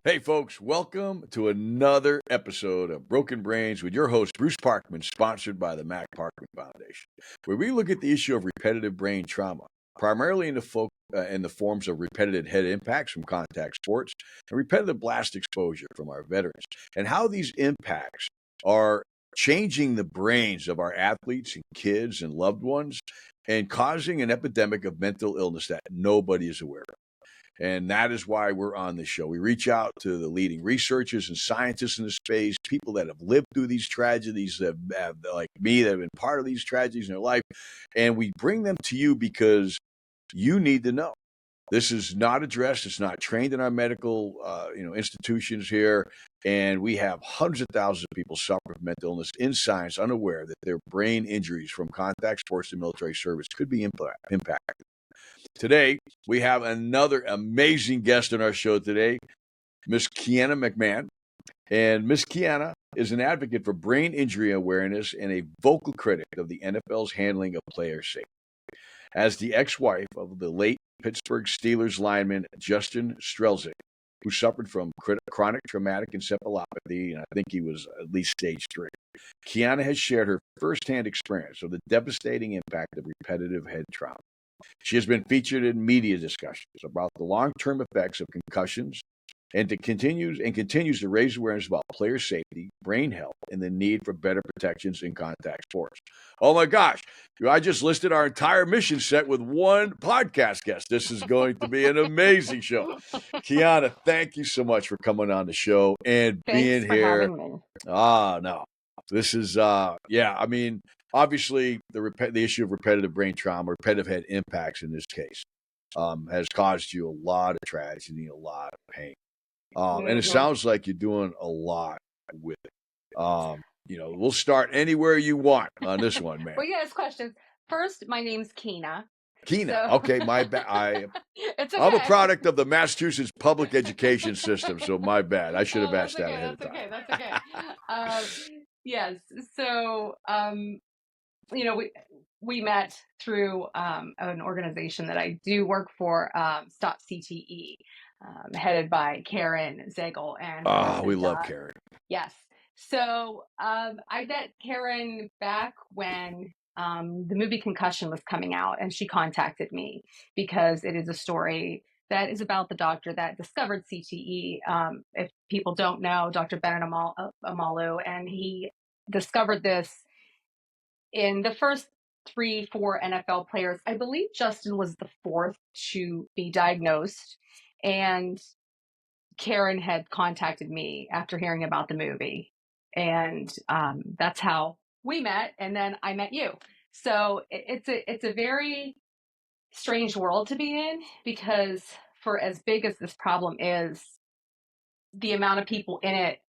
Hey, folks, welcome to another episode of Broken Brains with your host, Bruce Parkman, sponsored by the Mac Parkman Foundation, where we look at the issue of repetitive brain trauma, primarily in the forms of repetitive head impacts from contact sports and repetitive blast exposure from our veterans, and how these impacts are changing the brains of our athletes and kids and loved ones and causing an epidemic of mental illness that nobody is aware of. And that is why we're on this show. We reach out to the leading researchers and scientists in the space, people that have lived through these tragedies, that have, like me, that have been part of these tragedies in their life. And we bring them to you because you need to know. This is not addressed. It's not trained in our medical institutions here. And we have hundreds of thousands of people suffer from mental illness in science, unaware that their brain injuries from contact sports and military service could be impacted. Today, we have another amazing guest on our show today, Miss Keana McMahon. And Miss Kiana is an advocate for brain injury awareness and a vocal critic of the NFL's handling of player safety. As the ex-wife of the late Pittsburgh Steelers lineman Justin Strzelczyk, who suffered from chronic traumatic encephalopathy, and I think he was at least stage 3, Kiana has shared her firsthand experience of the devastating impact of repetitive head trauma. She has been featured in media discussions about the long-term effects of concussions and continues to raise awareness about player safety, brain health, and the need for better protections in contact sports. Oh my gosh, I just listed our entire mission set with one podcast guest. This is going to be an amazing show. Kiana, thank you so much for coming on the show and being here. Having me. No, this is, obviously, the issue of repetitive brain trauma, repetitive head impacts in this case, has caused you a lot of tragedy, a lot of pain. And it sounds like you're doing a lot with it. We'll start anywhere you want on this one, man. Well, you ask questions. First, my name's Keana. Keana, So... okay, my bad. It's okay. I'm a product of the Massachusetts public education system, so my bad. I should have asked that ahead of time. That's okay. Yes. So, we met through an organization that I do work for, Stop CTE, headed by Karen Zegel. And we love Karen. Yes. So I met Karen back when the movie Concussion was coming out, and she contacted me because it is a story that is about the doctor that discovered CTE. If people don't know, Dr. Bennett Amalu, and he discovered this in the first 3-4 NFL players. I believe Justin was the 4th to be diagnosed, and Karen had contacted me after hearing about the movie, and that's how we met. And then I met you. So it's a very strange world to be in, because for as big as this problem is, the amount of people in it,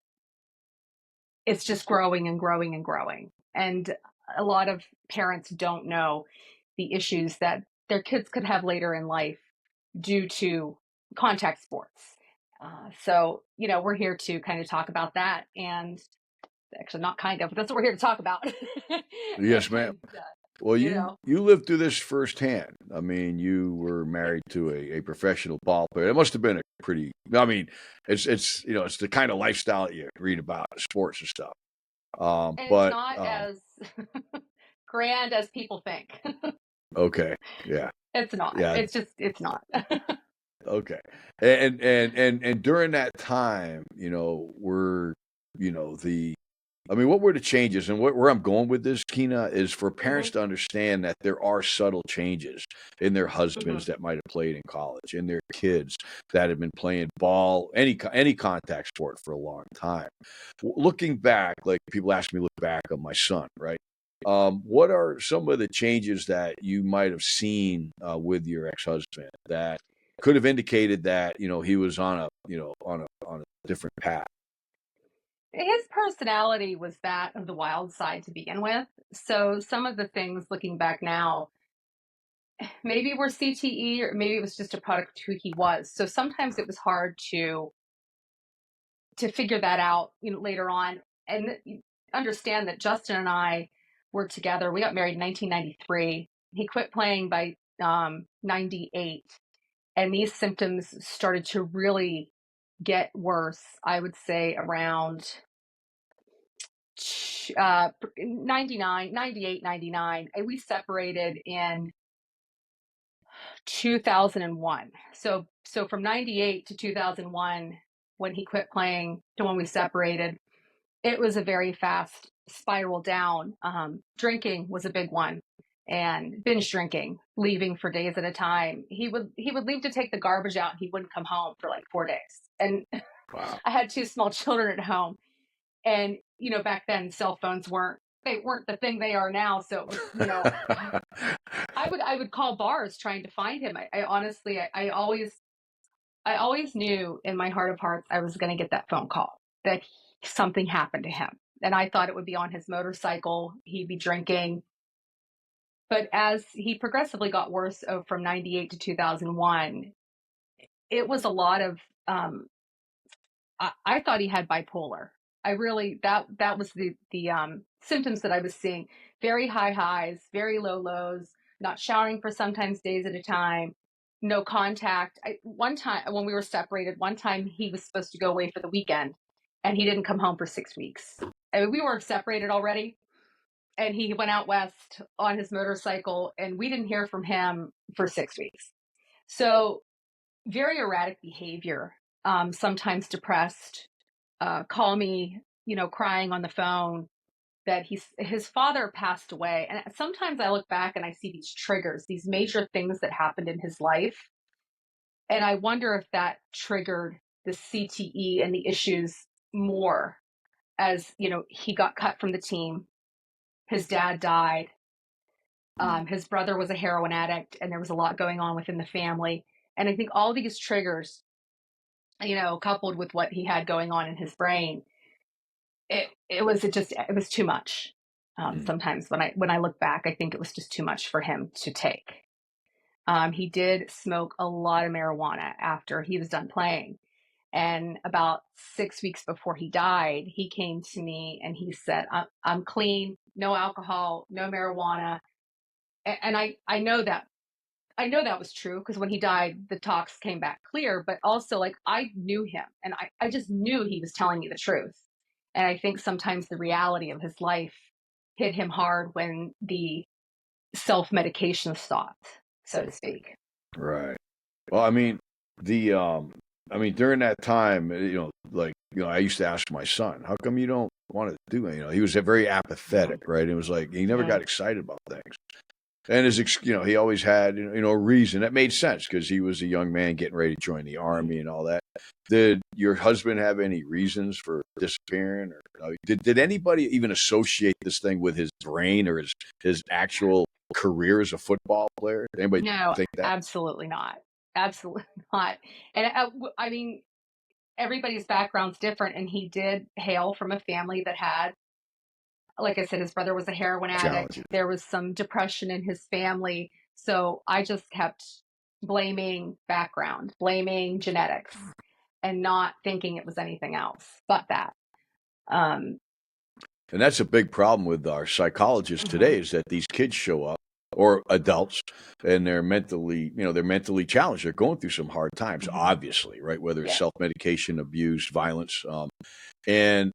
it's just growing and growing and growing. And a lot of parents don't know the issues that their kids could have later in life due to contact sports. So, we're here to kind of talk about that, and actually not kind of, but that's what we're here to talk about. Yes, ma'am. Well, you lived through this firsthand. I mean, you were married to a professional ball player. It must have been it's the kind of lifestyle that you read about, sports and stuff. And but it's not as grand as people think. Okay. Yeah. It's not. Yeah. It's not. Okay. And during that time, what were the changes? And where I'm going with this, Keana, is for parents to understand that there are subtle changes in their husbands that might have played in college, in their kids that have been playing ball, any contact sport for a long time. Looking back, like people ask me to look back on my son, right? What are some of the changes that you might have seen with your ex-husband that could have indicated that he was on a different path? His personality was that of the wild side to begin with. So some of the things looking back now, maybe were CTE, or maybe it was just a product of who he was. So sometimes it was hard to figure that out, later on, and understand that Justin and I were together. We got married in 1993. He quit playing by 98. And these symptoms started to really get worse, I would say around 99, 98, 99. And we separated in 2001. So from 98 to 2001, when he quit playing to when we separated, it was a very fast spiral down. Drinking was a big one, and binge drinking, leaving for days at a time. He would leave to take the garbage out, and he wouldn't come home for like 4 days. And Wow. I had 2 small children at home, and back then cell phones weren't the thing they are now. So it was, I would call bars trying to find him. I honestly, I always knew in my heart of hearts I was going to get that phone call that something happened to him. And I thought it would be on his motorcycle. He'd be drinking. But as he progressively got worse from 98 to 2001, it was a lot of, I thought he had bipolar. I really, that was the symptoms that I was seeing. Very high highs, very low lows, not showering for sometimes days at a time, no contact. One time when we were separated, one time he was supposed to go away for the weekend and he didn't come home for 6 weeks. I mean, we were separated already, and he went out west on his motorcycle and we didn't hear from him for 6 weeks. So very erratic behavior, sometimes depressed, call me, crying on the phone that his father passed away. And sometimes I look back and I see these triggers, these major things that happened in his life. And I wonder if that triggered the CTE and the issues more as, he got cut from the team. His dad died. His brother was a heroin addict, and there was a lot going on within the family. And I think all these triggers, coupled with what he had going on in his brain, it was too much. Sometimes when I look back, I think it was just too much for him to take. He did smoke a lot of marijuana after he was done playing. And about 6 weeks before he died, he came to me and he said, I'm clean, no alcohol, no marijuana. And I know that was true, because when he died, the talks came back clear, but also like I knew him and I just knew he was telling me the truth. And I think sometimes the reality of his life hit him hard when the self-medication stopped, so to speak. Right. Well, I mean, during that time, I used to ask my son, how come you don't want to do it? He was very apathetic, right? It was like, he never got excited about things. And he always had, a reason that made sense because he was a young man getting ready to join the army and all that. Did your husband have any reasons for disappearing, or did anybody even associate this thing with his brain or his actual career as a football player? Anybody think that? Absolutely not. Absolutely not. And I mean, everybody's background's different, and he did hail from a family that had, like I said, his brother was a heroin addict. There was some depression in his family. So I just kept blaming background, blaming genetics, and not thinking it was anything else but that. And that's a big problem with our psychologists today, is that these kids show up, or adults, and they're mentally challenged. They're going through some hard times, obviously, right? Whether it's self-medication, abuse, violence, and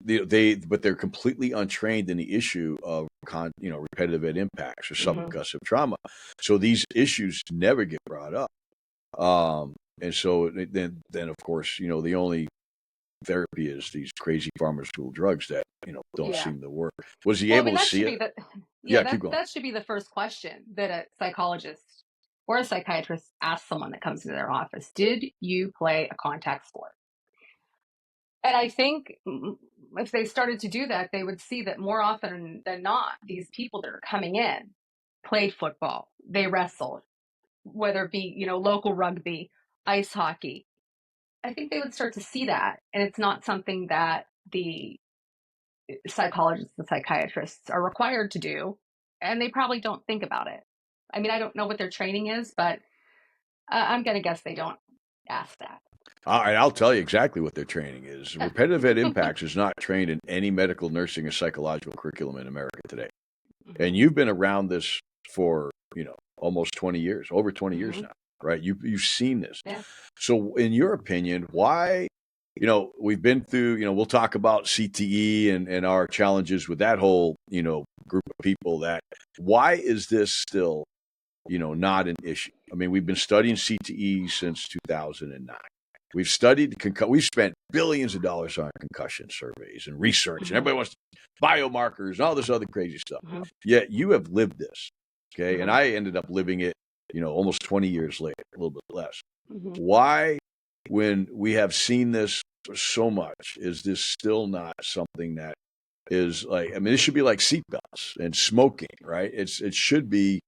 but they're completely untrained in the issue of repetitive ed impacts or subconcussive trauma. So these issues never get brought up. And so then of course, the only therapy is these crazy pharmaceutical drugs that don't seem to work. Was he able to see it? Keep going. That should be the first question that a psychologist or a psychiatrist asks someone that comes into their office. Did you play a contact sport? And I think if they started to do that, they would see that more often than not, these people that are coming in played football, they wrestled, whether it be, local rugby, ice hockey. I think they would start to see that. And it's not something that the psychologists and psychiatrists are required to do. And they probably don't think about it. I mean, I don't know what their training is, but I'm going to guess they don't ask that. All right, I'll tell you exactly what their training is. Repetitive ed impacts is not trained in any medical, nursing, or psychological curriculum in America today. And you've been around this for, almost 20 years, over 20 years now. right? You've seen this. Yeah. So in your opinion, why, we've been through, we'll talk about CTE and our challenges with that whole, group of people why is this still, not an issue? I mean, we've been studying CTE since 2009. We've studied, we've spent billions of dollars on concussion surveys and research, and everybody wants biomarkers and all this other crazy stuff. Yet you have lived this, okay? And I ended up living it, almost 20 years later, a little bit less. Why, when we have seen this so much, is this still not something that is like, I mean, it should be like seatbelts and smoking, right? It should be,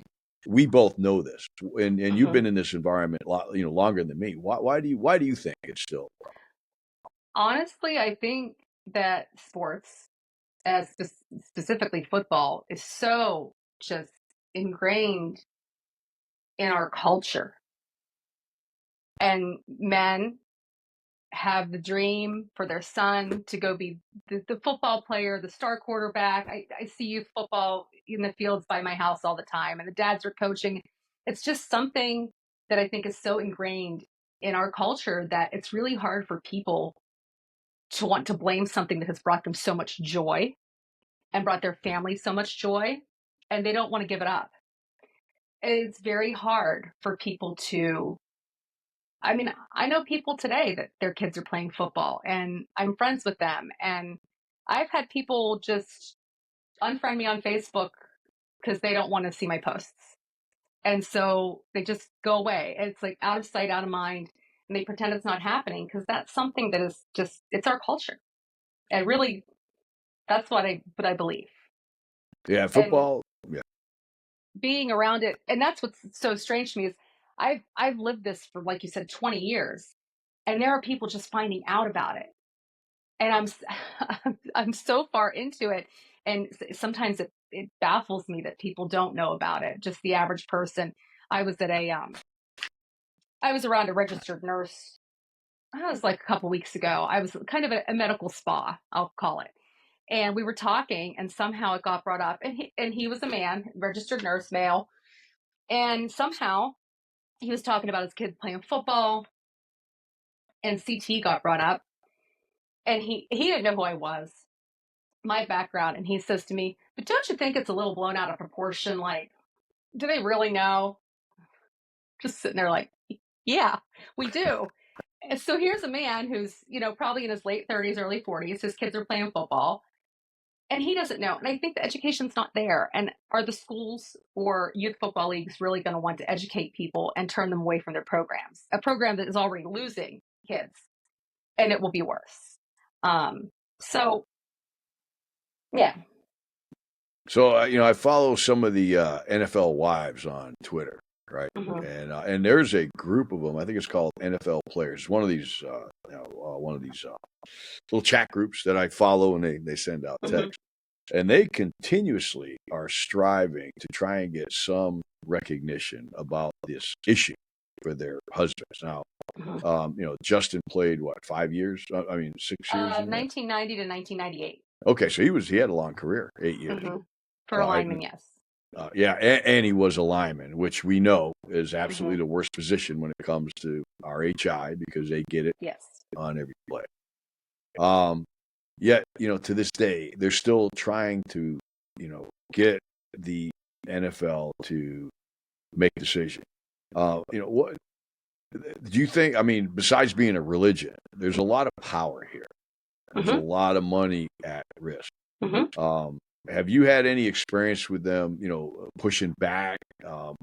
we both know this, and you've been in this environment longer than me. Why do you think it's still a problem? Honestly, I think that sports, as specifically football, is so just ingrained in our culture. And men have the dream for their son to go be the football player, the star quarterback. I see youth football in the fields by my house all the time, and the dads are coaching. It's just something that I think is so ingrained in our culture that it's really hard for people to want to blame something that has brought them so much joy and brought their family so much joy, and they don't want to give it up. It's very hard for people to, I mean, I know people today that their kids are playing football and I'm friends with them. And I've had people just unfriend me on Facebook because they don't want to see my posts. And so they just go away. It's like out of sight, out of mind. And they pretend it's not happening because that's something that is just, it's our culture. And really, that's what I believe. Yeah, football. Yeah. Being around it, and that's what's so strange to me is I've lived this for, like you said, 20 years, and there are people just finding out about it, and I'm so far into it, and sometimes it baffles me that people don't know about it. Just the average person. I was at I was around a registered nurse. I was like a couple weeks ago. I was kind of a medical spa, I'll call it. And we were talking, and somehow it got brought up. And he was a man, registered nurse, male, and somehow he was talking about his kids playing football, and CT got brought up, and he didn't know who I was, my background, and he says to me, "But don't you think it's a little blown out of proportion? Like, do they really know?" Just sitting there like, "Yeah, we do." And so here's a man who's, probably in his late 30s, early 40s. His kids are playing football, and he doesn't know. And I think the education's not there. And are the schools or youth football leagues really going to want to educate people and turn them away from their programs? A program that is already losing kids, and it will be worse. So, yeah. So I follow some of the NFL wives on Twitter, right? And there's a group of them. I think it's called NFL Players. One of these little chat groups that I follow, and they send out texts, and they continuously are striving to try and get some recognition about this issue for their husbands. Now, Justin played 5 years? 6 years. 1990 to 1998. Okay, so he had a long career, 8 years. For a lineman, yes. Yeah, and he was a lineman, which we know is absolutely the worst position when it comes to RHI because they get it on every play. Yet, to this day, they're still trying to, get the NFL to make a decision. What do you think? I mean, besides being a religion, there's a lot of power here. There's a lot of money at risk. Have you had any experience with them, pushing back,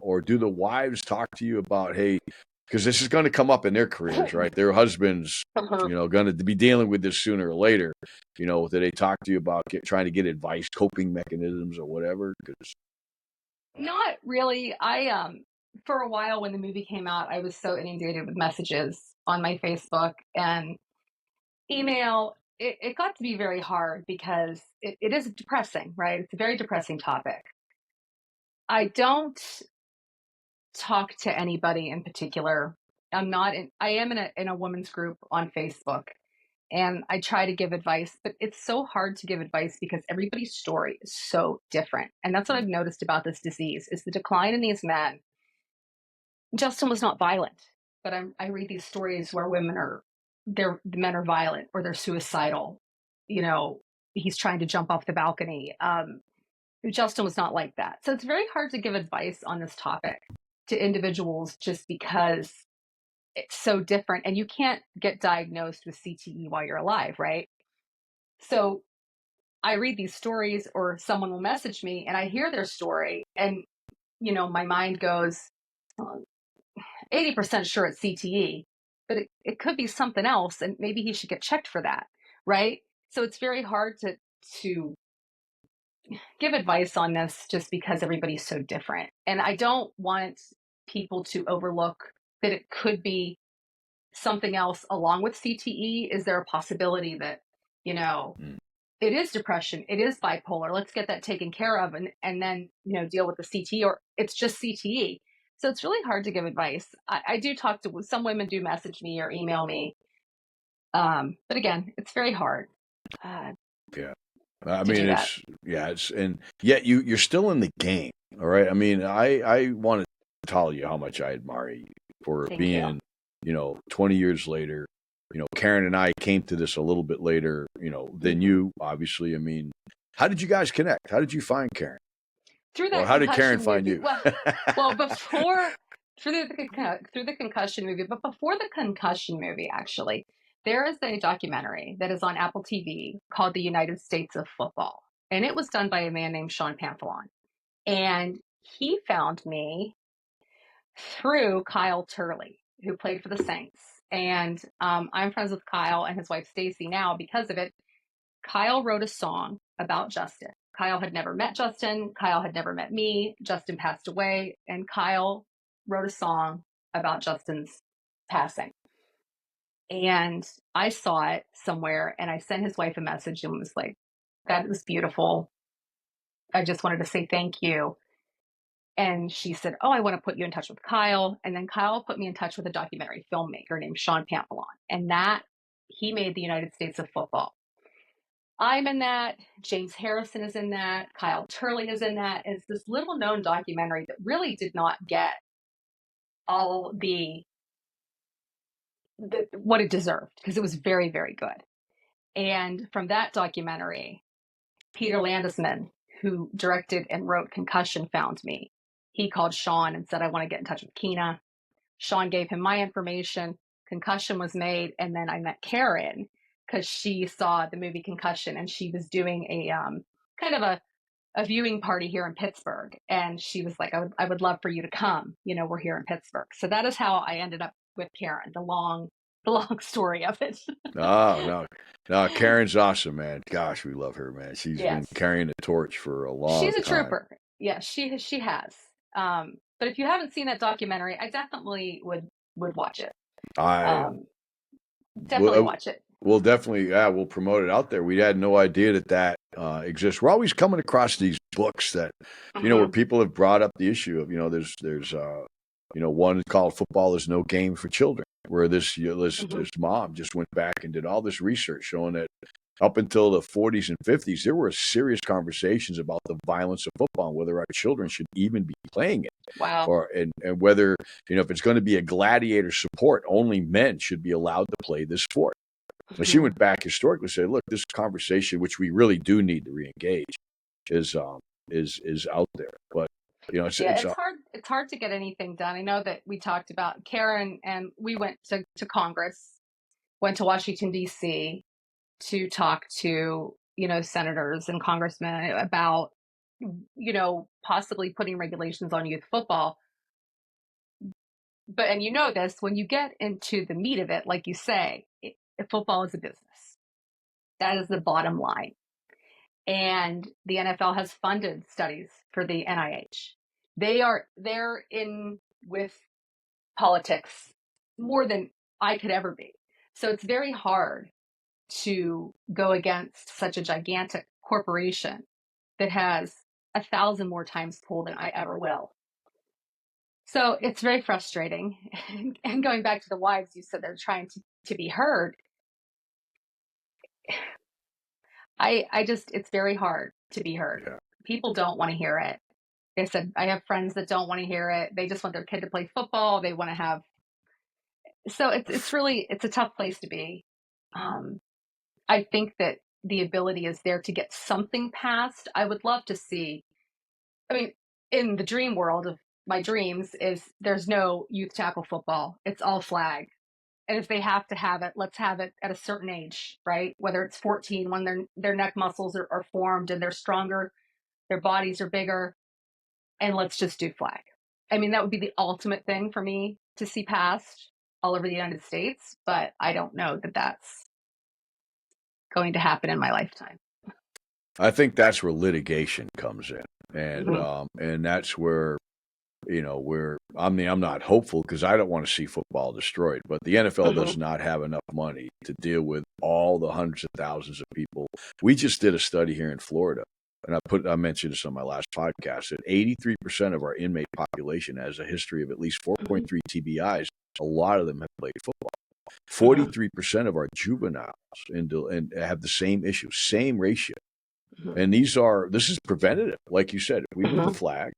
or do the wives talk to you about, hey, because this is going to come up in their careers, right? Their husbands, going to be dealing with this sooner or later. Do they talk to you about trying to get advice, coping mechanisms, or whatever? Not really. For a while when the movie came out, I was so inundated with messages on my Facebook and email. It got to be very hard because it is depressing, right? It's a very depressing topic. I don't talk to anybody in particular. I am in a women's group on Facebook, and I try to give advice, but it's so hard to give advice because everybody's story is so different. And that's what I've noticed about this disease is the decline in these men. Justin was not violent, but I read these stories where the men are violent or they're suicidal. You know, he's trying to jump off the balcony. Justin was not like that. So it's very hard to give advice on this topic to individuals just because it's so different, and you can't get diagnosed with CTE while you're alive, right? So I read these stories, or someone will message me and I hear their story, and my mind goes, 80% sure it's CTE, but it could be something else, and maybe he should get checked for that, right? So it's very hard to give advice on this just because everybody's so different. And I don't want people to overlook that it could be something else along with CTE. Is there a possibility that, it is depression, it is bipolar, let's get that taken care of, and then, deal with the CTE, or it's just CTE. So it's really hard to give advice. I do talk to some women, do message me or email me. But again, it's very hard. Yeah. I mean, and yet you're still in the game. All right. I mean, I want to tell you how much I admire you for Thank being, 20 years later. Karen and I came to this a little bit later, than you, obviously. I mean, how did you guys connect? How did you find Karen? Through that Or how did Karen find movie. you? Well, before through the Concussion movie, but before the Concussion movie, actually, there is a documentary that is on Apple TV called The United States of Football, and it was done by a man named Sean Panthelon, and he found me through Kyle Turley, who played for the Saints, and I'm friends with Kyle and his wife Stacy now because of it. Kyle wrote a song about Justin. Kyle had never met Justin. Kyle had never met me. Justin passed away, and Kyle wrote a song about Justin's passing. And I saw it somewhere, and I sent his wife a message and was like, that was beautiful. I just wanted to say thank you. And she said, oh, I want to put you in touch with Kyle. And then Kyle put me in touch with a documentary filmmaker named Sean Panthelon. And he made The United States of Football. I'm in that. James Harrison is in that. Kyle Turley is in that. It's this little known documentary that really did not get all what it deserved, because it was very, very good. And from that documentary, Peter Landesman, who directed and wrote Concussion, found me. He called Sean and said, I want to get in touch with Keana. Sean gave him my information. Concussion was made. And then I met Karen because she saw the movie Concussion, and she was doing a kind of a viewing party here in Pittsburgh. And she was like, I would love for you to come. We're here in Pittsburgh. So that is how I ended up with Karen, the long story of it. Oh, no, Karen's awesome, man. Gosh, we love her, man. She's been carrying the torch for a long time. She's a trooper. Yeah, she has. But if you haven't seen that documentary, I definitely would watch it. Definitely watch it. We'll definitely, we'll promote it out there. We had no idea that exists. We're always coming across these books that, where people have brought up the issue of, there's one called Football is No Game for Children, where this mom just went back and did all this research showing that up until the 40s and 50s, there were serious conversations about the violence of football and whether our children should even be playing it. Wow. And whether, if it's going to be a gladiator sport, only men should be allowed to play this sport. So she went back historically and said, look, this conversation, which we really do need to reengage, is out there. But, it's hard. It's hard to get anything done. I know that we talked about Karen, and we went to Congress, went to Washington, D.C., to talk to, senators and congressmen about, possibly putting regulations on youth football. But, and this, when you get into the meat of it, like you say, football is a business. That is the bottom line. And the NFL has funded studies for the NIH. They're in with politics more than I could ever be. So it's very hard to go against such a gigantic corporation that has 1,000 more times pull than I ever will. So it's very frustrating. And going back to the wives, you said they're trying to be heard. I just, it's very hard to be heard. Yeah. People don't want to hear it. Like I said, I have friends that don't want to hear it. They just want their kid to play football. They want to have. So it's a tough place to be. I think that the ability is there to get something passed. I would love to see. I mean, in the dream world of my dreams, is there's no youth tackle football. It's all flag. And if they have to have it, let's have it at a certain age, right? Whether it's 14, when their neck muscles are formed and they're stronger, their bodies are bigger, and let's just do flag. I mean, that would be the ultimate thing for me to see passed all over the United States, but I don't know that that's going to happen in my lifetime. I think that's where litigation comes in, and and that's where I'm not hopeful because I don't want to see football destroyed, but the NFL does not have enough money to deal with all the hundreds of thousands of people. We just did a study here in Florida, and I mentioned this on my last podcast, that 83% of our inmate population has a history of at least 4.3 TBIs. A lot of them have played football. 43% of our juveniles and have the same issue, same ratio. And this is preventative. Like you said, if we move the flag,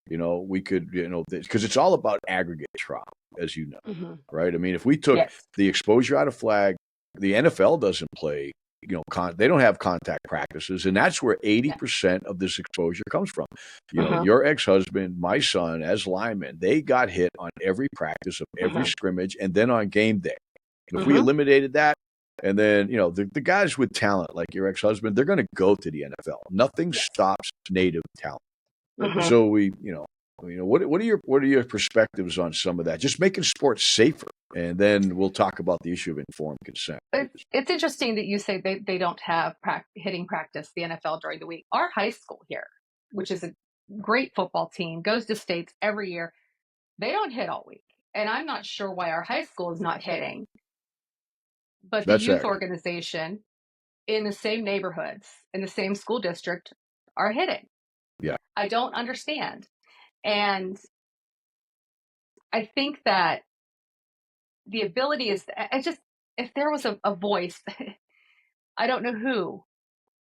we could, because it's all about aggregate trauma, as you know, right? I mean, if we took the exposure out of flag, the NFL doesn't play, they don't have contact practices. And that's where 80% of this exposure comes from. Your ex-husband, my son, as linemen, they got hit on every practice of every scrimmage and then on game day. If we eliminated that, and then, the guys with talent like your ex-husband, they're going to go to the NFL. Nothing stops native talent. So what are your perspectives on some of that? Just making sports safer, and then we'll talk about the issue of informed consent. It's interesting that you say they don't have hitting practice, the NFL, during the week. Our high school here, which is a great football team, goes to states every year. They don't hit all week, and I'm not sure why our high school is not hitting. But the youth organization in the same neighborhoods, in the same school district, are hitting. Yeah. I don't understand. And I think that the ability is, if there was a voice, I don't know who,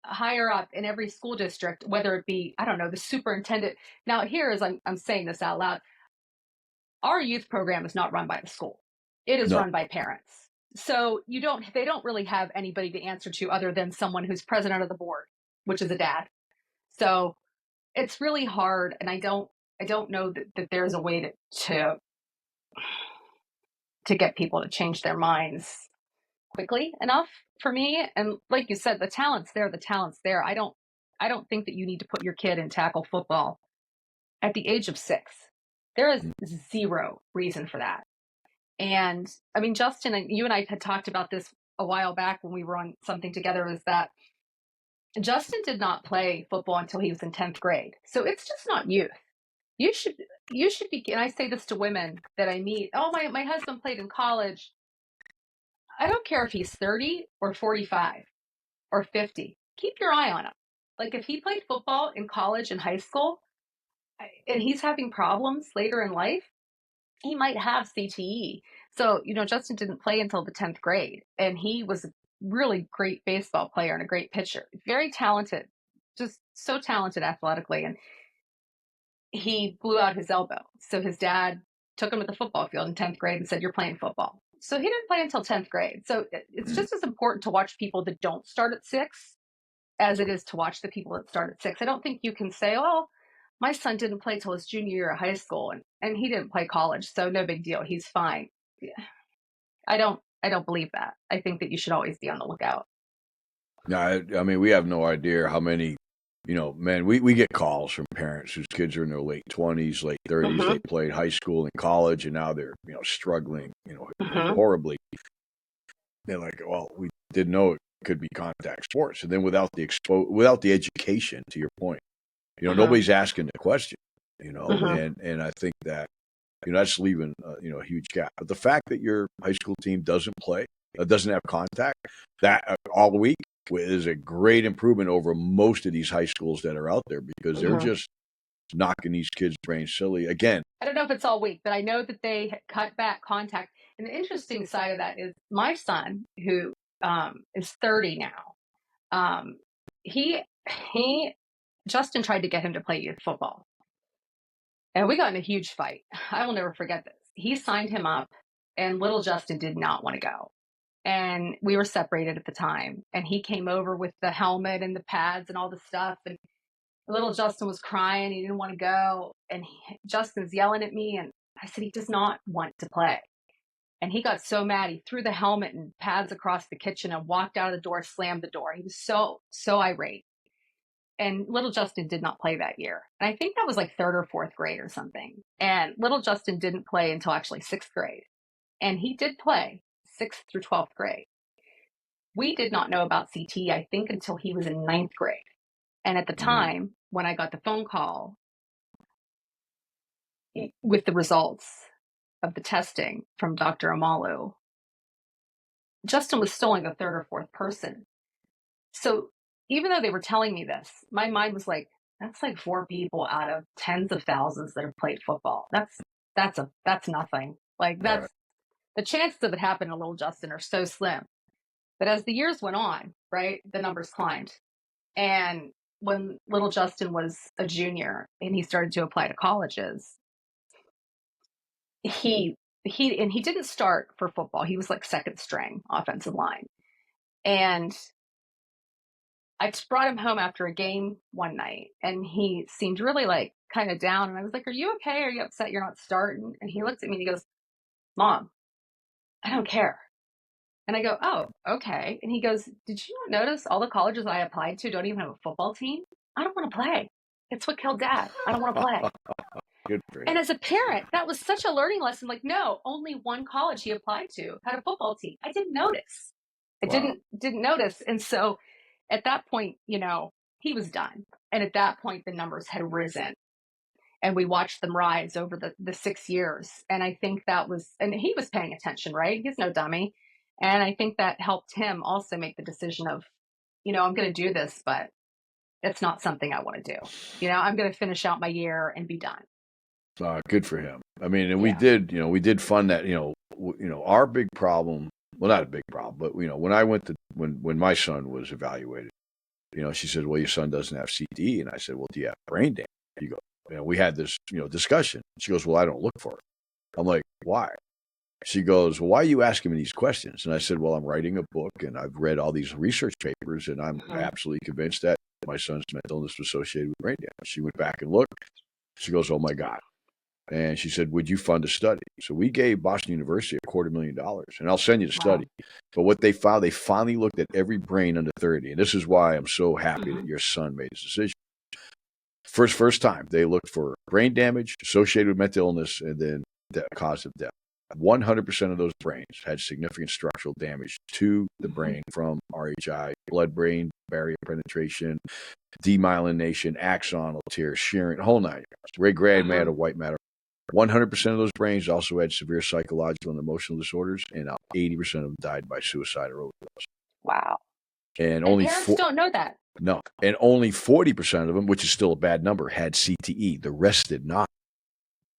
higher up in every school district, whether it be, I don't know, the superintendent. Now, here, as I'm saying this out loud, our youth program is not run by the school. It is run by parents. So they don't really have anybody to answer to other than someone who's president of the board, which is a dad. So it's really hard. And I don't know that there's a way to get people to change their minds quickly enough for me. And like you said, the talent's there. I don't think that you need to put your kid in tackle football at the age of 6. There is zero reason for that. And I mean, Justin, you and I had talked about this a while back when we were on something together, is that Justin did not play football until he was in 10th grade. So it's just not youth. You should be, and I say this to women that I meet, oh, my husband played in college. I don't care if he's 30 or 45 or 50. Keep your eye on him. Like, if he played football in college and high school and he's having problems later in life, he might have CTE. So, Justin didn't play until the 10th grade, and he was a really great baseball player and a great pitcher. Very talented, just so talented athletically. And he blew out his elbow. So his dad took him to the football field in 10th grade and said, "You're playing football." So he didn't play until 10th grade. So it's just as important to watch people that don't start at 6 as it is to watch the people that start at 6. I don't think you can say, "Oh, my son didn't play till his junior year of high school, and he didn't play college, so no big deal. He's fine." Yeah. I don't believe that. I think that you should always be on the lookout. No, I mean, we have no idea how many, man, we get calls from parents whose kids are in their late 20s, late 30s. They played high school and college, and now they're, struggling, horribly. They're like, well, we didn't know it could be contact sports. And then without the education, to your point, nobody's asking the question, and I think that, that's leaving, a huge gap. But the fact that your high school team doesn't have contact that all week is a great improvement over most of these high schools that are out there, because they're just knocking these kids' brains silly again. I don't know if it's all week, but I know that they cut back contact. And the interesting side of that is my son, who is 30 now. Justin tried to get him to play youth football. And we got in a huge fight. I will never forget this. He signed him up, and little Justin did not want to go. And we were separated at the time. And he came over with the helmet and the pads and all the stuff. And little Justin was crying. He didn't want to go. And Justin's yelling at me. And I said, he does not want to play. And he got so mad. He threw the helmet and pads across the kitchen and walked out of the door, slammed the door. He was so irate. And little Justin did not play that year. And I think that was like third or fourth grade or something. And little Justin didn't play until actually sixth grade. And he did play sixth through 12th grade. We did not know about CTE, I think, until he was in ninth grade. And at the time, when I got the phone call with the results of the testing from Dr. Amalu, Justin was still like a third or fourth person. So even though they were telling me this, my mind was like, that's like 4 people out of tens of thousands that have played football. That's nothing. Like that's the chances of it happening to little Justin are so slim. But as the years went on, right, the numbers climbed. And when little Justin was a junior and he started to apply to colleges, he didn't start for football. He was like second string offensive line. And I just brought him home after a game one night, and he seemed really like kind of down. And I was like, are you okay? Are you upset you're not starting? And he looked at me and he goes, Mom, I don't care. And I go, oh, okay. And he goes, did you not notice all the colleges I applied to don't even have a football team? I don't want to play. It's what killed Dad. I don't want to play. Good for him. And as a parent, that was such a learning lesson. Like, no, only one college he applied to had a football team. I didn't notice. I didn't notice. And so at that point, you know, he was done. And at that point, the numbers had risen. And we watched them rise over the 6 years. And I think that was, and he was paying attention, right? He's no dummy. And I think that helped him also make the decision of, you know, I'm going to do this, but it's not something I want to do. You know, I'm going to finish out my year and be done. Good for him. I mean, and we did fund that, our big problem, well, not a big problem, but, when I went to, when my son was evaluated, she said, well, your son doesn't have CTE. And I said, well, do you have brain damage? He goes, we had this, discussion. She goes, well, I don't look for it. I'm like, why? She goes, well, why are you asking me these questions? And I said, well, I'm writing a book and I've read all these research papers and I'm absolutely convinced that my son's mental illness was associated with brain damage. She went back and looked. She goes, oh my God. And she said, would you fund a study? So we gave Boston University $250,000, and I'll send you the study. But what they found, they finally looked at every brain under 30. And this is why I'm so happy that your son made his decision. First time, they looked for brain damage associated with mental illness and then the cause of death. 100% of those brains had significant structural damage to the brain from RHI, blood-brain barrier penetration, demyelination, axonal tears, shearing, whole 9 yards. Gray matter, white matter. 100% of those brains also had severe psychological and emotional disorders, and 80% of them died by suicide or overdose. Wow. And only parents don't know that. No. And only 40% of them, which is still a bad number, had CTE. The rest did not.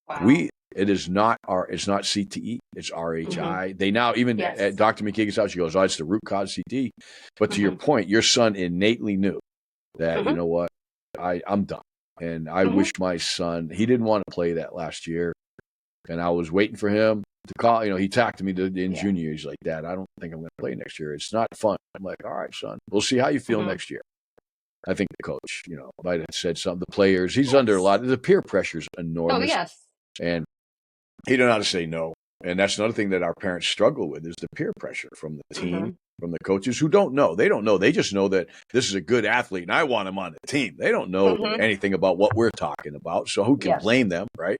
Wow. It's not CTE, it's RHI. They now, even Dr. McKeegan's house, she goes, oh, it's the root cause CTE. But to your point, your son innately knew that, you know what, I'm done. And I wish my son, he didn't want to play that last year. And I was waiting for him to call. He talked to me in junior year. He's like, Dad, I don't think I'm going to play next year. It's not fun. I'm like, all right, son, we'll see how you feel next year. I think the coach, might have said something. The players, he's under a lot. The peer pressure is enormous. Oh, yes. And he don't know how to say no. And that's another thing that our parents struggle with is the peer pressure from the team. From the coaches who don't know. They don't know. They just know that this is a good athlete and I want him on the team. They don't know anything about what we're talking about. So who can blame them, right?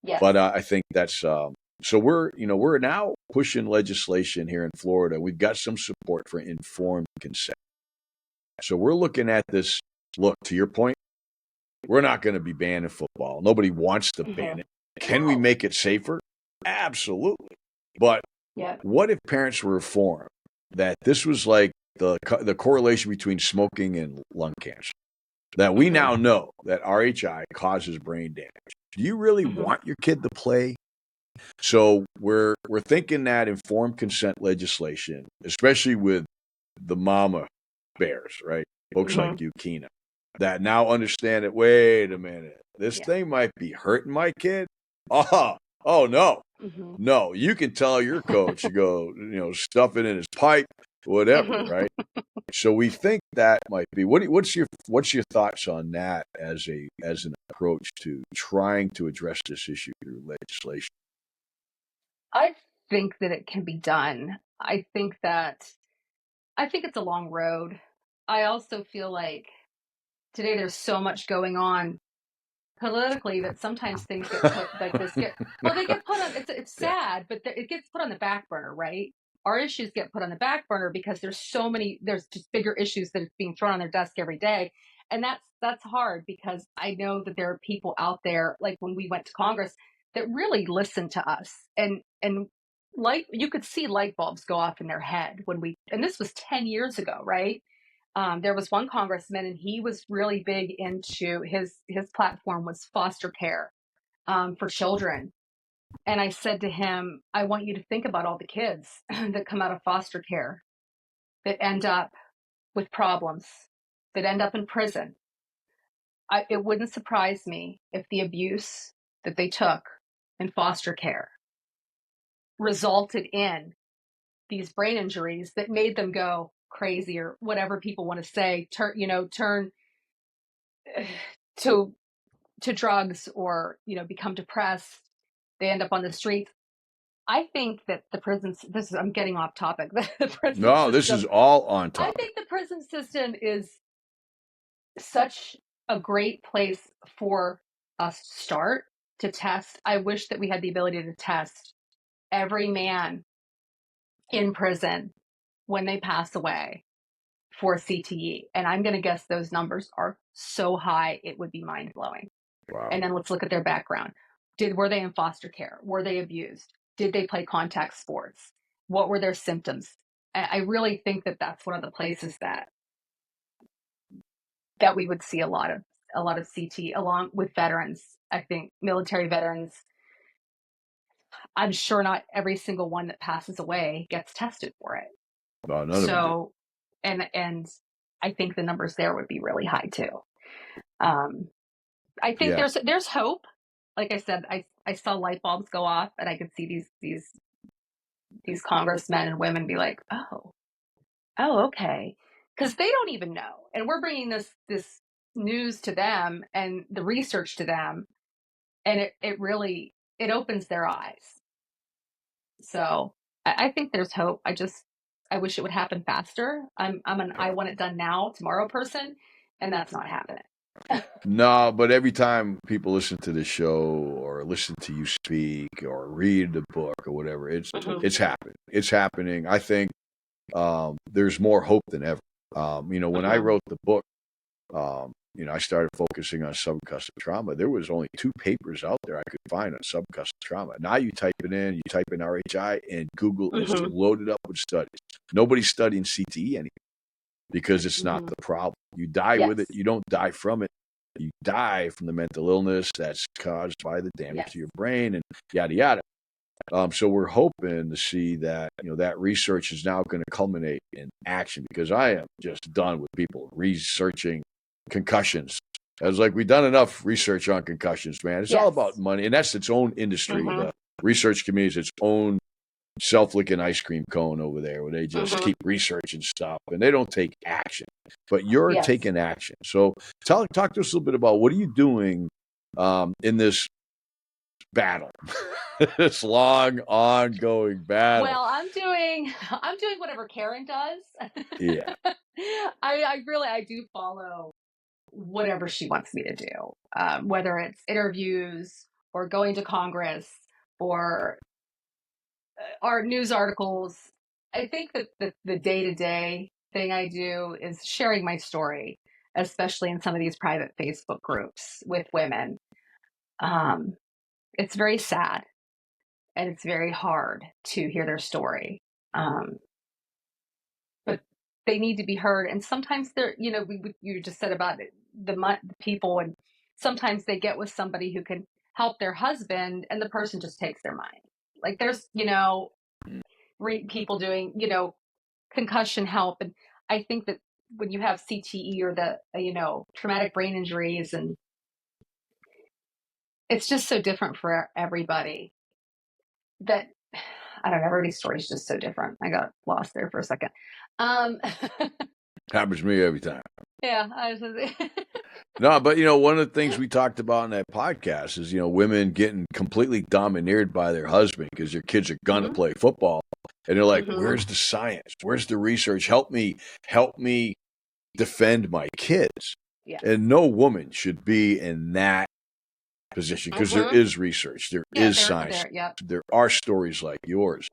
Yes. But I think that's so we're now pushing legislation here in Florida. We've got some support for informed consent. So we're looking at this. Look, to your point, we're not going to be banning football. Nobody wants to ban it. Can we make it safer? Absolutely. But what if parents were informed that this was like the correlation between smoking and lung cancer, that we now know that RHI causes brain damage? Do you really want your kid to play? So we're thinking that informed consent legislation, especially with the mama bears, right? Folks like you, Keana, that now understand that, wait a minute, this Yeah. thing might be hurting my kid. Oh no. Mm-hmm. No, you can tell your coach to go, stuff it in his pipe, whatever, Mm-hmm. right? So we think that might be what's your thoughts on that as an approach to trying to address this issue through legislation? I think that it can be done. I think it's a long road. I also feel like today there's so much going on politically that sometimes things get put like this they get put on, it's Yeah. sad, but it gets put on the back burner, right? Our issues get put on the back burner because there's just bigger issues that are being thrown on their desk every day. And that's hard, because I know that there are people out there, like when we went to Congress, that really listen to us, and like you could see light bulbs go off in their head and this was 10 years ago, right? There was one congressman, and he was really big into his platform was foster care for children. And I said to him, I want you to think about all the kids that come out of foster care that end up with problems, that end up in prison. It wouldn't surprise me if the abuse that they took in foster care resulted in these brain injuries that made them go crazy, or whatever people want to say, turn to drugs, or become depressed. They end up on the streets. I think that the prisons, I'm getting off topic. The prison No, this is system, all on I topic. think the prison system is such a great place for us to start to test. I wish that we had the ability to test every man in prison when they pass away for CTE. And I'm going to guess those numbers are so high, it would be mind blowing. Wow. And then let's look at their background. Were they in foster care? Were they abused? Did they play contact sports? What were their symptoms? I really think that that's one of the places that we would see a lot of CT, along with veterans. I think military veterans, I'm sure not every single one that passes away gets tested for it. Well, none of them do. So, and I think the numbers there would be really high too. I think Yeah. there's hope. Like I said, I saw light bulbs go off, and I could see these congressmen and women be like, oh, okay, because they don't even know, and we're bringing this news to them and the research to them, and it really opens their eyes. So I think there's hope. I wish it would happen faster. I'm an I want it done now, tomorrow person, and that's not happening. No, but every time people listen to the show or listen to you speak or read the book or whatever, it's happening. It's happening. I think there's more hope than ever. When I wrote the book, I started focusing on subconcussive trauma. There was only 2 papers out there I could find on subconcussive trauma. Now you type it in, you type in RHI, and Google is loaded up with studies. Nobody's studying CTE anymore because it's not the problem. You die with it. You don't die from it. You die from the mental illness that's caused by the damage to your brain and yada, yada. So we're hoping to see that, that research is now going to culminate in action, because I am just done with people researching concussions. I was like, we've done enough research on concussions, man. It's all about money, and that's its own industry. The research community is its own self-licking ice cream cone over there, where they just keep researching stuff and they don't take action. But you're taking action. So talk to us a little bit about what are you doing in this battle, this long ongoing battle. Well, I'm doing whatever Karen does. Yeah. I do follow whatever she wants me to do, whether it's interviews or going to Congress or our news articles. I think that the day-to-day thing I do is sharing my story, especially in some of these private Facebook groups with women. It's very sad, and it's very hard to hear their story. But they need to be heard. And sometimes they're, you just said about the people, and sometimes they get with somebody who can help their husband, and the person just takes their mind. Like there's, people doing, concussion help. And I think that when you have CTE or the, traumatic brain injuries, and it's just so different for everybody that, I don't know, everybody's story is just so different. I got lost there for a second. Happens to me every time. Yeah. No, but one of the things we talked about in that podcast is, women getting completely domineered by their husband because their kids are gonna play football. And they're like, where's the science? Where's the research? Help me defend my kids. Yeah. And no woman should be in that position because there is research. There is science. There are stories like yours.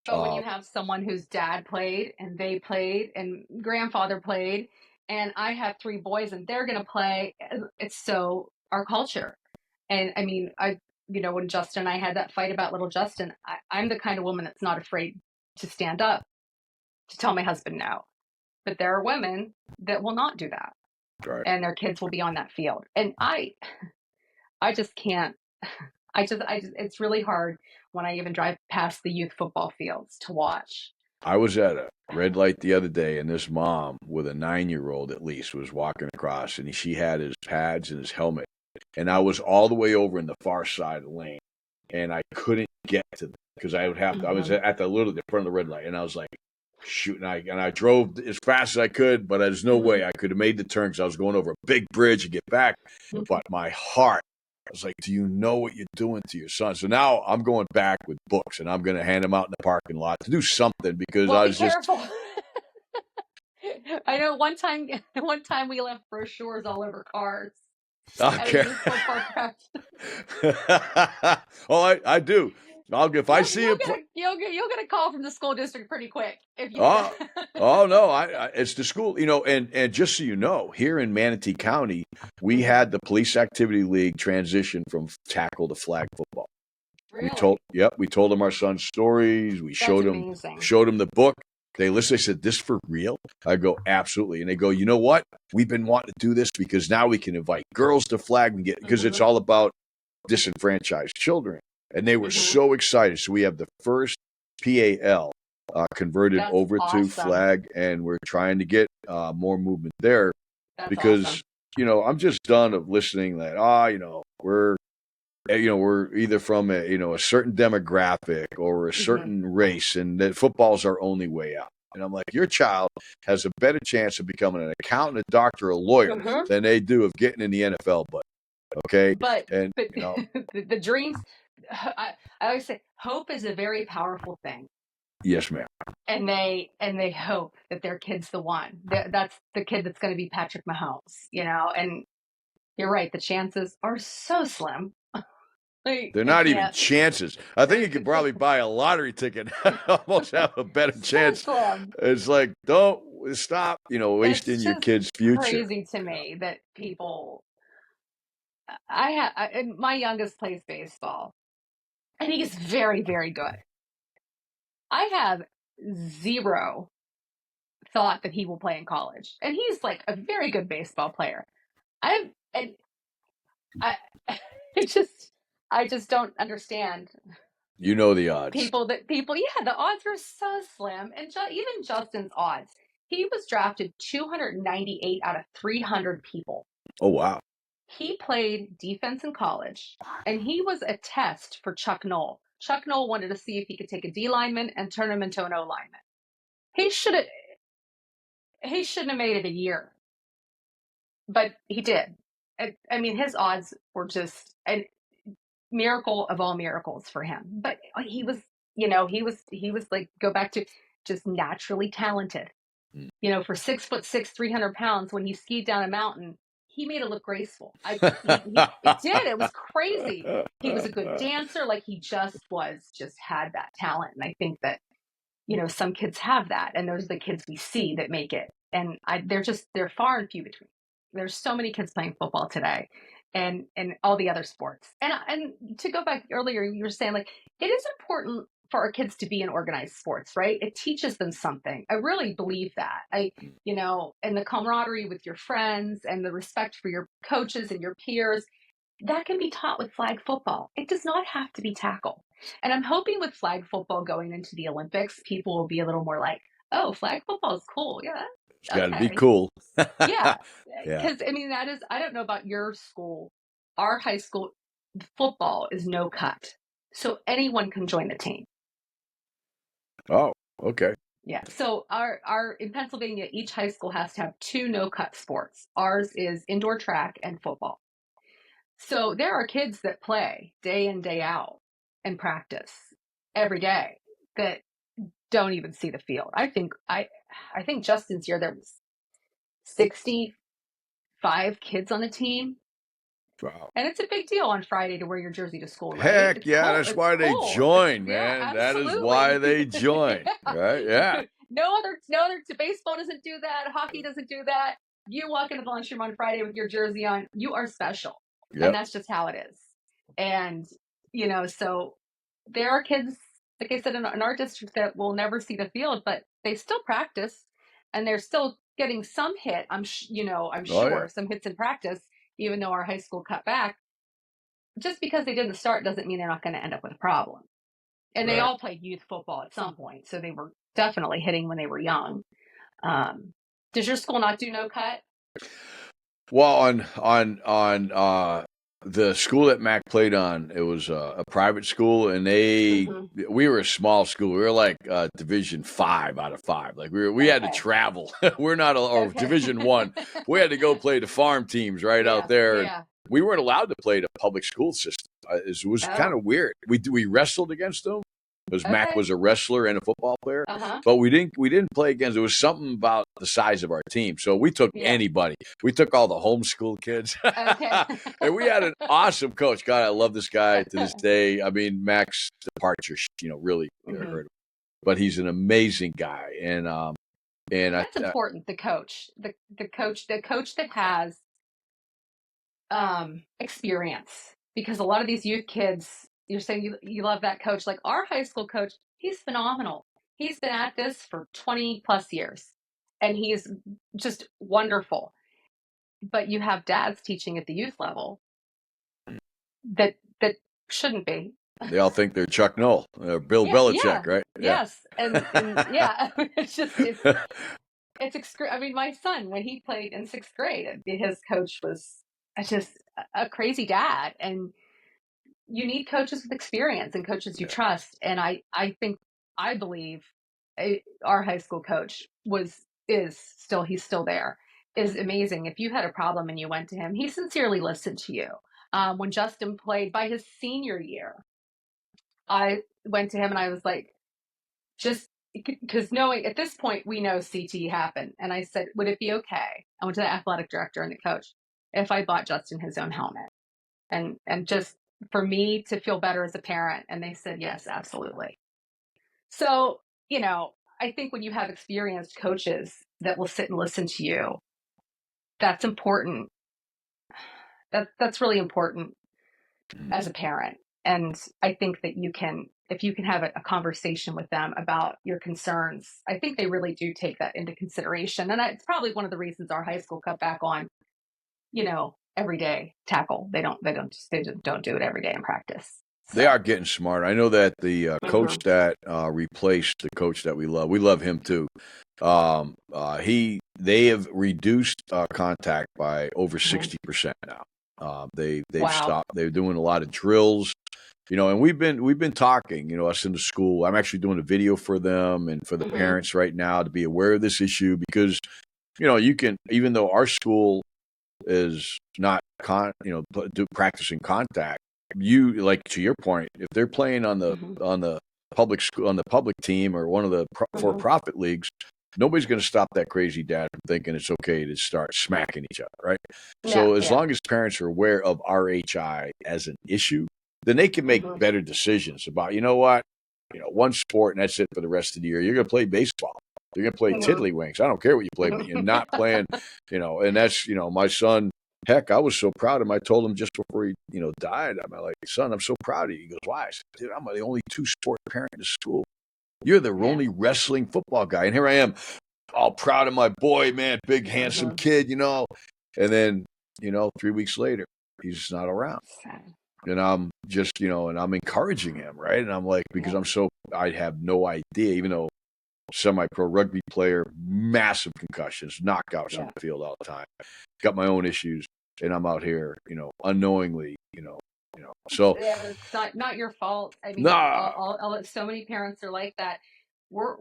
But when you have someone whose dad played and they played and grandfather played, and I have 3 boys and they're going to play, it's so our culture. And I mean, when Justin and I had that fight about little Justin, I'm the kind of woman that's not afraid to stand up to tell my husband no. But there are women that will not do that. Right. And their kids will be on that field. And I just can't. It's really hard when I even drive past the youth football fields to watch. I was at a red light the other day, and this mom with a 9-year-old at least was walking across, and she had his pads and his helmet. And I was all the way over in the far side of the lane, and I couldn't get to them because I would have to. I was at the front of the red light, and I was like, shoot, and I drove as fast as I could, but there's no way I could have made the turn because I was going over a big bridge to get back. But my heart, I was like, do you know what you're doing to your son? So now I'm going back with books, and I'm going to hand them out in the parking lot to do something because I was just. I know one time we left brochures all over cars. Okay. Oh, I do. If I see you'll get a call from the school district pretty quick if you. Oh no, it's the school, and just so you know, here in Manatee County, we had the Police Activity League transition from tackle to flag football. Really? We told them our son's stories. We showed them the book. They listened. They said, "This for real?" I go, "Absolutely." And they go, "You know what? We've been wanting to do this because now we can invite girls to flag and because it's all about disenfranchised children." And they were so excited. So we have the first PAL converted over to flag, and we're trying to get more movement there because I'm just done of listening that we're either from a certain demographic or a certain race, and that football's our only way out. And I'm like, your child has a better chance of becoming an accountant, a doctor, a lawyer than they do of getting in the NFL. But okay, but the dreams. I always say hope is a very powerful thing. Yes, ma'am. And they hope that their kid's the one. That's the kid that's going to be Patrick Mahomes, And you're right, the chances are so slim. They're not even chances. I think you could probably buy a lottery ticket and almost have a better chance. It's like, don't stop, wasting your kid's future. It's crazy to me that people. My youngest plays baseball, and he's very, very good. I have zero thought that he will play in college, and he's like a very good baseball player. I just don't understand. The odds. The odds are so slim, and even Justin's odds. He was drafted 298 out of 300 people. Oh wow! He played defense in college, and he was a test for Chuck Noll. Chuck Noll wanted to see if he could take a D lineman and turn him into an O lineman. He shouldn't have made it a year, but he did. I mean, his odds were just a miracle of all miracles for him. But he was like, go back to just naturally talented. For 6'6", 300 pounds, when he skied down a mountain, he made it look graceful. It did. It was crazy. He was a good dancer. Like he just had that talent. And I think that, some kids have that. And those are the kids we see that make it. And they're far and few between. There's so many kids playing football today and all the other sports. And to go back earlier, you were saying like, it is important for our kids to be in organized sports, right? It teaches them something. I really believe that. And the camaraderie with your friends and the respect for your coaches and your peers, that can be taught with flag football. It does not have to be tackle. And I'm hoping with flag football going into the Olympics, people will be a little more like, oh, flag football is cool. Yeah. It's got to be Okay. cool. Yeah. Yeah. Because, I mean, that is, I don't know about your school. Our high school football is no cut. So anyone can join the team. Oh, okay. Yeah. So our in Pennsylvania, each high school has to have two no cut sports. Ours is indoor track and football. So there are kids that play day in, day out and practice every day that don't even see the field. I think Justin's year there was 65 kids on the team. Wow. And it's a big deal on Friday to wear your jersey to school, right? Heck It's yeah, cold. that's It's why they cold. It's, join, yeah, man. That is why absolutely. they join, Yeah. right? Yeah. No other baseball doesn't do that. Hockey doesn't do that. You walk into the lunchroom on Friday with your jersey on, you are special. And Yep. that's just how it is. And, so there are kids, like I said, in our district that will never see the field, but they still practice and they're still getting some hit. I'm Oh yeah. sure some hits in practice, even though our high school cut back. Just because they didn't start doesn't mean they're not going to end up with a problem. And they Right. all played youth football at some point, so they were definitely hitting when they were young. Does your school not do no cut? Well, on the school that Mac played on, it was a private school, and Mm-hmm. we were a small school. We were like Division 5 out of 5. Like we had to Okay. travel. We're not or Okay. Division 1. We had to go play the farm teams right out Yeah. there. And Yeah. we weren't allowed to play the public school system. It was kind Oh. of weird. We wrestled against them because Mac Okay. was a wrestler and a football player. Uh-huh. But we didn't play against. There was something about the size of our team, so we took Yeah. anybody. We took all the homeschool kids, Okay. and we had an awesome coach. God, I love this guy to this day. I mean, Mac's departure, really Mm-hmm. hurt him, but he's an amazing guy, and That's important. The coach that has experience, because a lot of these youth kids, you're saying you love that coach. Like our high school coach, he's phenomenal. He's been at this for 20 plus years and he's just wonderful. But you have dads teaching at the youth level that shouldn't be. they all think they're Chuck Noll or Bill Yeah, Belichick, right? yes, and yeah, it's I mean, my son, when he played in 6th grade, his coach was just a crazy dad, and you need coaches with experience and coaches you trust. And I believe our high school coach he's still there, is amazing. If you had a problem and you went to him, he sincerely listened to you. When Justin played by his senior year, I went to him and I was like, just because knowing at this point we know CTE happened, and I said, would it be okay? I went to the athletic director and the coach if I bought Justin his own helmet, and just for me to feel better as a parent. And they said yes, absolutely. So I think when you have experienced coaches that will sit and listen to you, that's important. That's really important as a parent. And I think that if you can have a conversation with them about your concerns, I think they really do take that into consideration. And it's probably one of the reasons our high school cut back on, everyday tackle. They just don't do it every day in practice. So. They are getting smarter. I know that the coach that replaced the coach that we love him too. They have reduced contact by over 60% now. They've stopped. They're doing a lot of drills, and we've been talking, us in the school. I'm actually doing a video for them and for the parents right now to be aware of this issue, because you can, even though our school is not practicing contact, you, like, to your point, if they're playing on the public school, on the public team, or one of the for-profit leagues, nobody's going to stop that crazy dad from thinking it's okay to start smacking each other, right? So as long as parents are aware of RHI as an issue, then they can make better decisions about, one sport and that's it for the rest of the year. You're going to play baseball. You're going to play tiddlywinks. I don't care what you play, but you're not playing, and that's, my son. Heck, I was so proud of him. I told him just before he, died, I'm like, son, I'm so proud of you. He goes, why? I said, dude, I'm the only two-sport parent in the school. You're the only wrestling football guy. And here I am, all proud of my boy, man, big, handsome kid, And then, 3 weeks later, he's not around. And I'm just, and I'm encouraging him, right? And I'm like, because I have no idea, even though semi-pro rugby player, massive concussions, knockouts on the field all the time. Got my own issues, and I'm out here, unknowingly, So yeah, but it's not your fault. I mean, so many parents are like that. We're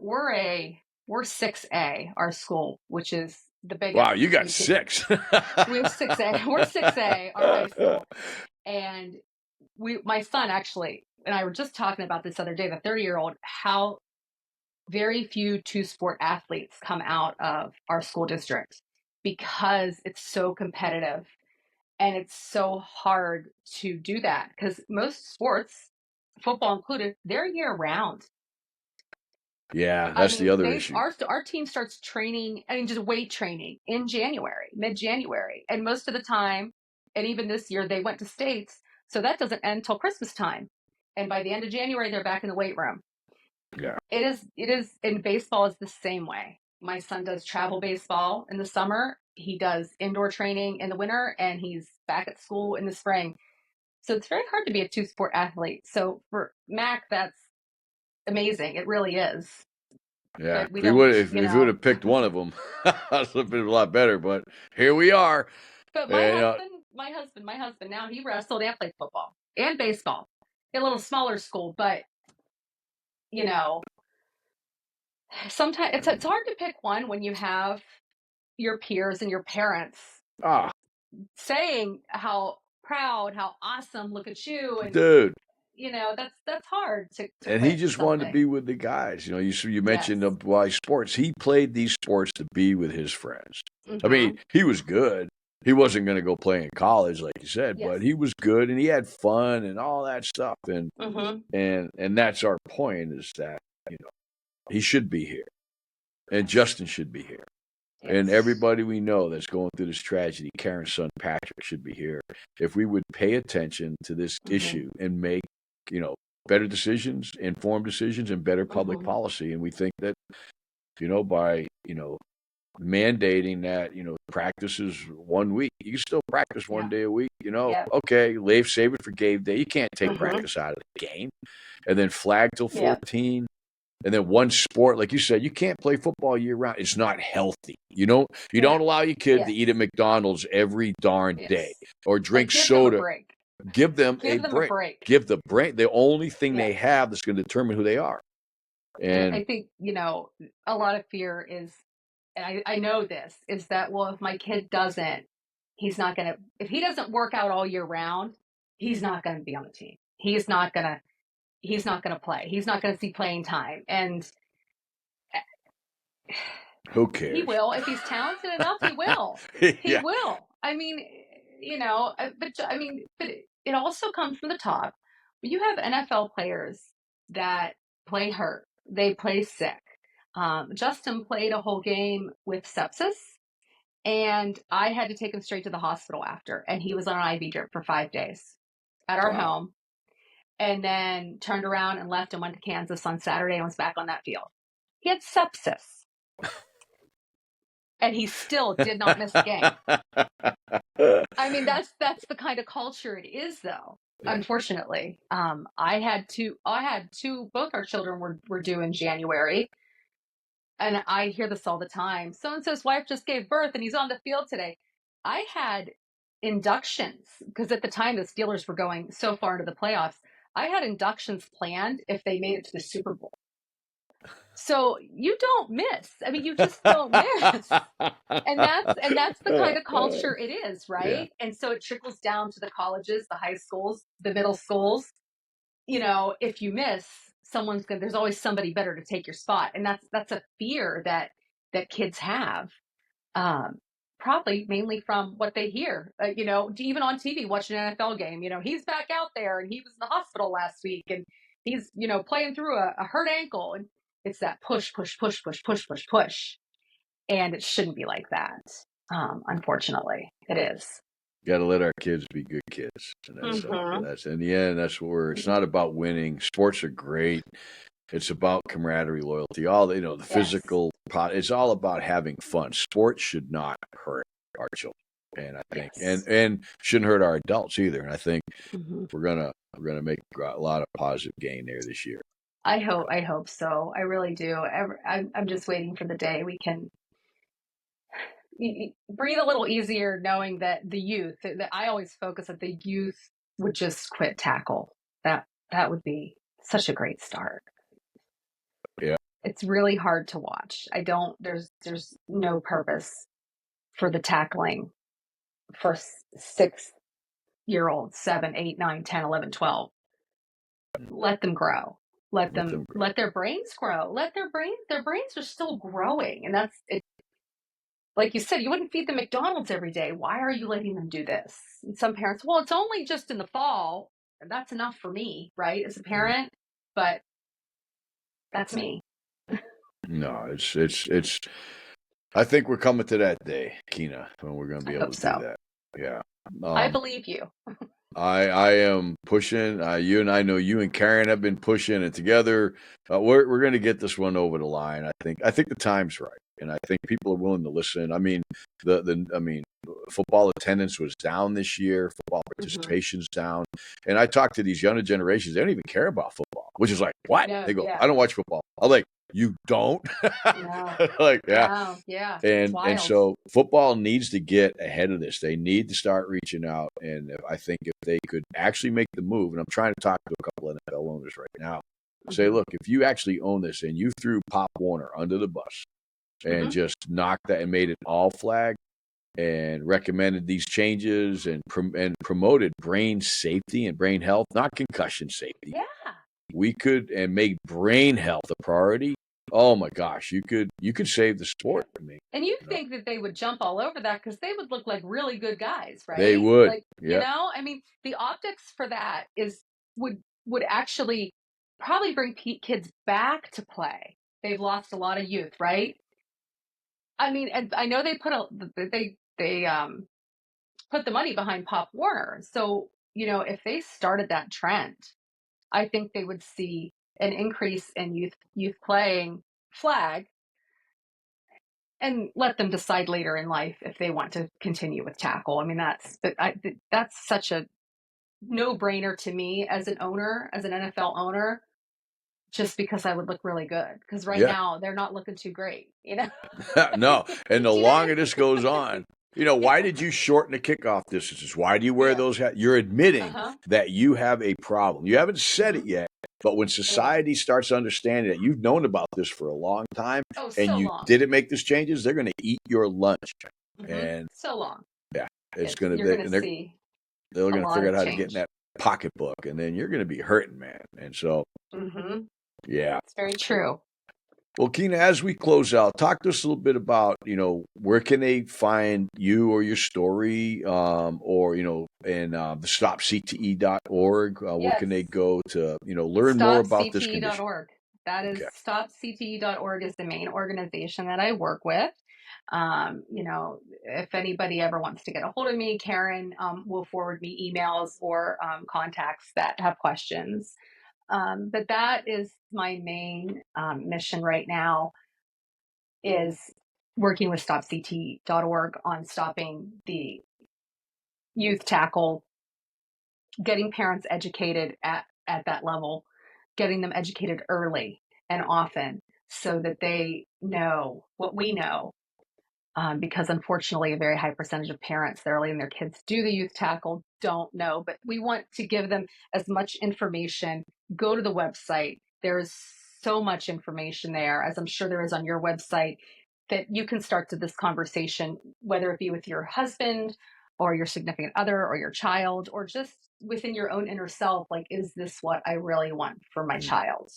6A, our school, which is the biggest. Wow, you got 6. We have 6A. We're 6A, our high school, and my son actually and I were just talking about this other day. The 30-year-old, how very few two-sport athletes come out of our school district because it's so competitive. And it's so hard to do that because most sports, football included, they're year round. Yeah, that's the other issue. Our team starts training, just weight training in January, mid-January. And most of the time, and even this year, they went to states. So that doesn't end until Christmas time. And by the end of January, they're back in the weight room. Yeah. It is, and baseball is the same way. My son does travel baseball in the summer. He does indoor training in the winter, and he's back at school in the spring. So it's very hard to be a two-sport athlete. So for Mac, that's amazing. It really is. Yeah, if we would have picked one of them, it would have been a lot better. But here we are. But my husband, now he wrestled and played football and baseball in a little smaller school. But sometimes it's hard to pick one when you have your peers and your parents saying how proud, how awesome, look at you, and dude, that's hard to and he just wanted to be with the guys. You mentioned why sports. He played these sports to be with his friends. I mean, he was good. He wasn't going to go play in college, like you said, but he was good and he had fun and all that stuff. And and that's our point, is that he should be here, and Justin should be here. Yes. And everybody we know that's going through this tragedy, Karen's son Patrick, should be here. If we would pay attention to this issue and make, better decisions, informed decisions, and better public policy. And we think that, by, mandating that, practice is 1 week. You can still practice one day a week, Okay, save it for game day. You can't take practice out of the game. And then flag till 14. And then one sport, like you said, you can't play football year round. It's not healthy. You don't allow your kid to eat at McDonald's every darn day or drink soda. Give them a break. Give the break. The only thing they have that's going to determine who they are. And I think, a lot of fear is, and I know this, is that, well, if my kid doesn't, if he doesn't work out all year round, he's not going to be on the team. He's not going to play. He's not going to see playing time. And who cares? He will. If he's talented enough, he will. He will. I mean, but it also comes from the top. You have NFL players that play hurt. They play sick. Justin played a whole game with sepsis, and I had to take him straight to the hospital after. And he was on an IV drip for 5 days at our home. And then turned around and left and went to Kansas on Saturday and was back on that field. He had sepsis. And he still did not miss a game. I mean, that's the kind of culture it is, though. Yeah. Unfortunately, I had two. Both our children were due in January, and I hear this all the time. So and so's wife just gave birth, and he's on the field today. I had inductions because at the time the Steelers were going so far into the playoffs. I had inductions planned if they made it to the Super Bowl. So you don't miss. I mean, you just don't miss. And that's the kind of culture it is, right? Yeah. And so it trickles down to the colleges, the high schools, the middle schools. If you miss, there's always somebody better to take your spot. And that's a fear that kids have. Probably mainly from what they hear, even on TV, watching an NFL game, he's back out there and he was in the hospital last week and he's, playing through a hurt ankle. And it's that push. And it shouldn't be like that. Unfortunately, it is. Got to let our kids be good kids. And that's in the end, that's where it's not about winning. Sports are great. It's about camaraderie, loyalty, all the physical. It's all about having fun. Sports should not hurt our children, and I think, and shouldn't hurt our adults either. And I think we're gonna make a lot of positive gain there this year. I hope so. I really do. I'm just waiting for the day we can breathe a little easier, knowing that the youth. That I always focus that the youth would just quit tackle. That would be such a great start. Yeah. It's really hard to watch. I don't. There's no purpose for the tackling for 6-year-olds, 7, 8, 9, 10, 11, 12. Let them grow. Let their brains grow. Their brains are still growing. And that's it. Like you said, you wouldn't feed them McDonald's every day. Why are you letting them do this? And some parents, well, it's only just in the fall. And that's enough for me, right? As a parent, but that's me. No, it's I think we're coming to that day, Keana, when we're going to be able to do that. Yeah. I believe you. I am pushing. You and I know you and Karen have been pushing it together. We're going to get this one over the line. I think the time's right, and I think people are willing to listen. I mean, football attendance was down this year. Football participation's down, and I talk to these younger generations. They don't even care about football, which is like, what? No, they go, I don't watch football. I'm like, you don't? No. Like, yeah. Wow. Yeah. And so football needs to get ahead of this. They need to start reaching out. And I think if they could actually make the move, and I'm trying to talk to a couple of NFL owners right now, say, look, if you actually own this and you threw Pop Warner under the bus and just knocked that and made it all flag and recommended these changes and promoted brain safety and brain health, not concussion safety. Yeah. We could and make brain health a priority. Oh my gosh, you could save the sport. I mean, and you think that they would jump all over that because they would look like really good guys, right? They would. Like, you know, I mean, the optics for that would actually probably bring kids back to play. They've lost a lot of youth, right? I mean, and I know they put put the money behind Pop Warner. So, you know, if they started that trend, I think they would see an increase in youth playing flag, and let them decide later in life if they want to continue with tackle. I mean, that's such a no-brainer to me as an owner, as an NFL owner, just because I would look really good. Because now they're not looking too great, you know? No, and the longer this goes on, you know, why did you shorten the kickoff distances? Why do you wear those hats? You're admitting that you have a problem. You haven't said it yet, but when society starts understanding that you've known about this for a long time and you didn't make these changes, they're going to eat your lunch. And so long. Yeah, it's going to be. They're going to figure out how to get in that pocketbook, and then you're going to be hurting, man. And so, yeah, it's very true. Well, Keana, as we close out, talk to us a little bit about, you know, where can they find you or your story, or, you know, in the stopcte.org, where can they go to, you know, learn more about this condition? Stopcte.org. That is stopcte.org is the main organization that I work with. You know, if anybody ever wants to get a hold of me, Karen will forward me emails or contacts that have questions. But that is my main mission right now, is working with stopcte.org on stopping the youth tackle, getting parents educated at that level, getting them educated early and often so that they know what we know. Because unfortunately, a very high percentage of parents that are letting their kids do the youth tackle don't know, but we want to give them as much information. Go to the website. There's so much information there, as I'm sure there is on your website, that you can start to this conversation, whether it be with your husband or your significant other or your child, or just within your own inner self. Like, is this what I really want for my child?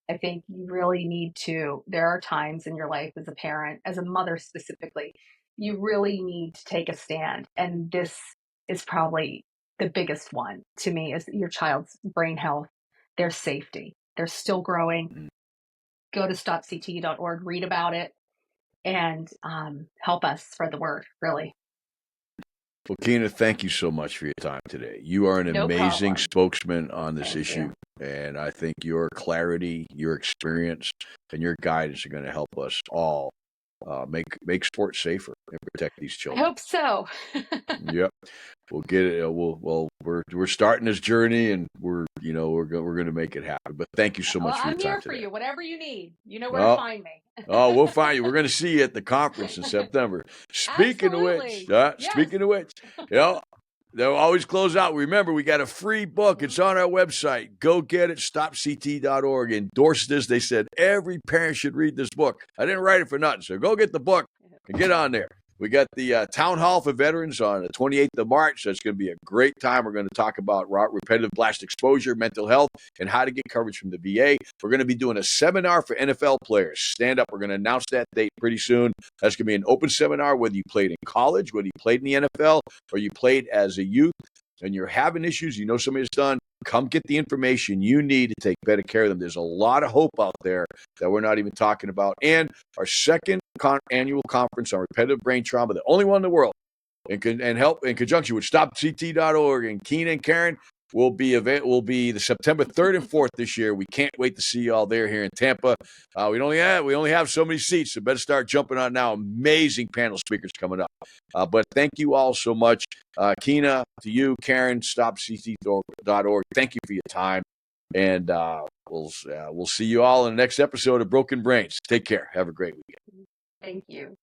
I think you really need to, there are times in your life as a parent, as a mother specifically, you really need to take a stand. And this is probably the biggest one to me, is your child's brain health, their safety. They're still growing. Go to stopcte.org, read about it, and help us spread the word, really. Well, Keana, thank you so much for your time today. You are an amazing spokesman on this issue. And I think your clarity, your experience, and your guidance are going to help us all make sports safer and protect these I children. hope so. Yep, we'll get it. We're starting this journey, and we're going to make it happen. But thank you so much for your I'm time here for today. you. Whatever you need, you know where to find me. We'll find you. We're going to see you at the conference in September. Speaking Absolutely. of which, Yes. speaking of which, they'll always close out. Remember, we got a free book. It's on our website. Go get it. StopCT.org. Endorsed this. They said every parent should read this book. I didn't write it for nothing. So go get the book and get on there. We got the Town Hall for Veterans on the 28th of March. That's going to be a great time. We're going to talk about repetitive blast exposure, mental health, and how to get coverage from the VA. We're going to be doing a seminar for NFL players. Stand up. We're going to announce that date pretty soon. That's going to be an open seminar, whether you played in college, whether you played in the NFL, or you played as a youth, and you're having issues, you know somebody that's done, come get the information you need to take better care of them. There's a lot of hope out there that we're not even talking about. And our second annual conference on repetitive brain trauma, the only one in the world, and help in conjunction with StopCT.org and Keana and Karen, will be the September 3rd and 4th this year. We can't wait to see you all there here in Tampa. We only have so many seats, so better start jumping on now. Amazing panel speakers coming up. But thank you all so much. Keana, to you, Karen, StopCT.org. Thank you for your time. And we'll see you all in the next episode of Broken Brains. Take care. Have a great weekend. Thank you.